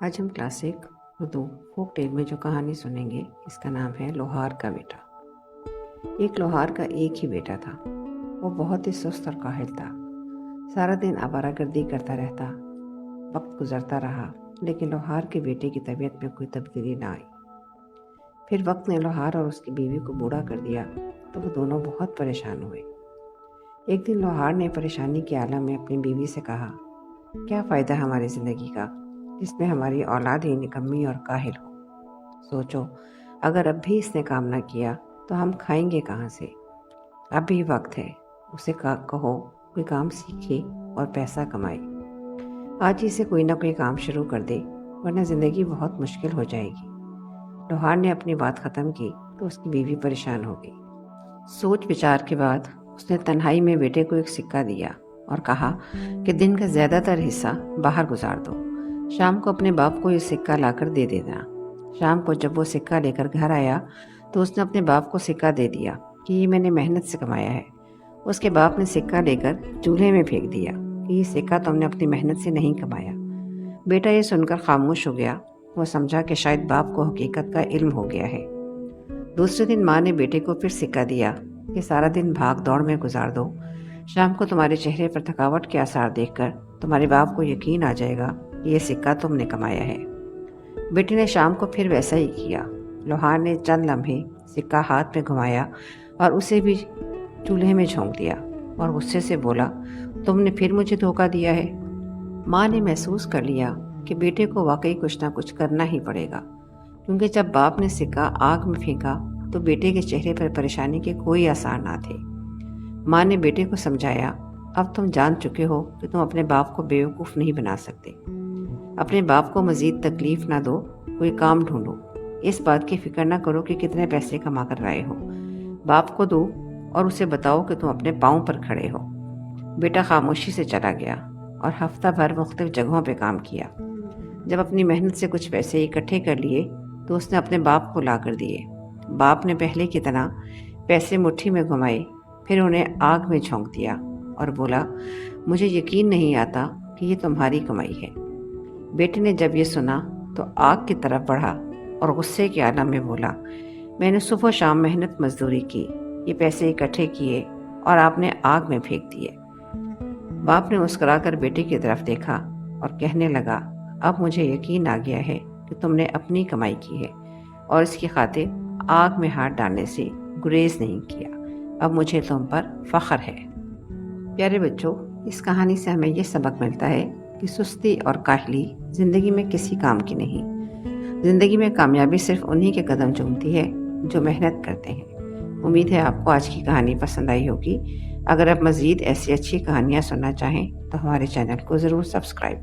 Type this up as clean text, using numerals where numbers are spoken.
आज हम classic Urdu folk tale में जो कहानी सुनेंगे इसका नाम है लोहार का बेटा। एक लोहार का एक ही बेटा था। वो बहुत ही सुस्त और काहिल था। सारा दिन आवारागर्दी करता रहता। वक्त गुजरता रहा, लेकिन लोहार के बेटे की तबीयत में कोई तब्दीली ना आई। फिर वक्त ने लोहार और उसकी बीवी को बूढ़ा कर दिया तो वो दोनों बहुत परेशान हुए। एक दिन लोहार ने परेशानी के आलम में अपनी बीवी से कहा, क्या फ़ायदा हमारी ज़िंदगी का जिसमें हमारी औलाद ही निकम्मी और काहिल हो। सोचो, अगर अब भी इसने काम ना किया तो हम खाएंगे कहाँ से। अब भी वक्त है, उसे कहो कोई काम सीखे और पैसा कमाए। आज ही से कोई ना कोई काम शुरू कर दे, वरना ज़िंदगी बहुत मुश्किल हो जाएगी। लोहार ने अपनी बात ख़त्म की तो उसकी बीवी परेशान हो गई। सोच विचार के बाद उसने तन्हाई में बेटे को एक सिक्का दिया और कहा कि दिन का ज़्यादातर हिस्सा बाहर गुजार दो। शाम को अपने बाप को ये सिक्का लाकर दे देना। शाम को जब वो सिक्का लेकर घर आया तो उसने अपने बाप को सिक्का दे दिया कि ये मैंने मेहनत से कमाया है। उसके बाप ने सिक्का लेकर चूल्हे में फेंक दिया कि ये सिक्का तुमने अपनी मेहनत से नहीं कमाया। बेटा ये सुनकर खामोश हो गया। वो समझा कि शायद बाप को हकीकत का इल्म हो गया है। दूसरे दिन माँ ने बेटे को फिर सिक्का दिया कि सारा दिन भाग दौड़ में गुजार दो। शाम को तुम्हारे चेहरे पर थकावट के आसार देखकर तुम्हारे बाप को यकीन आ जाएगा कि ये सिक्का तुमने कमाया है। बेटे ने शाम को फिर वैसा ही किया। लोहार ने चंद लम्हे सिक्का हाथ में घुमाया और उसे भी चूल्हे में झोंक दिया और गुस्से से बोला, तुमने फिर मुझे धोखा दिया है। माँ ने महसूस कर लिया कि बेटे को वाकई कुछ ना कुछ करना ही पड़ेगा, क्योंकि जब बाप ने सिक्का आग में फेंका तो बेटे के चेहरे पर परेशानी के कोई आसार ना थे। माँ ने बेटे को समझाया, अब तुम जान चुके हो कि तुम अपने बाप को बेवकूफ़ नहीं बना सकते। अपने बाप को मज़ीद तकलीफ़ ना दो, कोई काम ढूंढो। इस बात की फ़िक्र ना करो कि कितने पैसे कमा कर लाए हो। बाप को दो और उसे बताओ कि तुम अपने पाँव पर खड़े हो। बेटा खामोशी से चला गया और हफ्ता भर मुख्तलिफ जगहों पे काम किया। जब अपनी मेहनत से कुछ पैसे इकट्ठे कर लिए तो उसने अपने बाप को ला कर दिए। बाप ने पहले की तरह पैसे मुट्ठी में घुमाए, फिर उन्हें आग में झोंक दिया और बोला, मुझे यकीन नहीं आता कि ये तुम्हारी कमाई है। बेटे ने जब ये सुना तो आग की तरफ बढ़ा और गुस्से के आलम में बोला, मैंने सुबह शाम मेहनत मजदूरी की, ये पैसे इकट्ठे किए और आपने आग में फेंक दिए। बाप ने मुस्कुराकर बेटे की तरफ देखा और कहने लगा, अब मुझे यकीन आ गया है कि तुमने अपनी कमाई की है और इसकी खातिर आग में हाथ डालने से गुरेज नहीं किया। अब मुझे तुम पर फ़ख्र है। प्यारे बच्चों, इस कहानी से हमें ये सबक मिलता है कि सुस्ती और काहली ज़िंदगी में किसी काम की नहीं। ज़िंदगी में कामयाबी सिर्फ उन्हीं के कदम चूमती है जो मेहनत करते हैं। उम्मीद है आपको आज की कहानी पसंद आई होगी। अगर आप मज़ीद ऐसी अच्छी कहानियाँ सुनना चाहें तो हमारे चैनल को ज़रूर सब्सक्राइब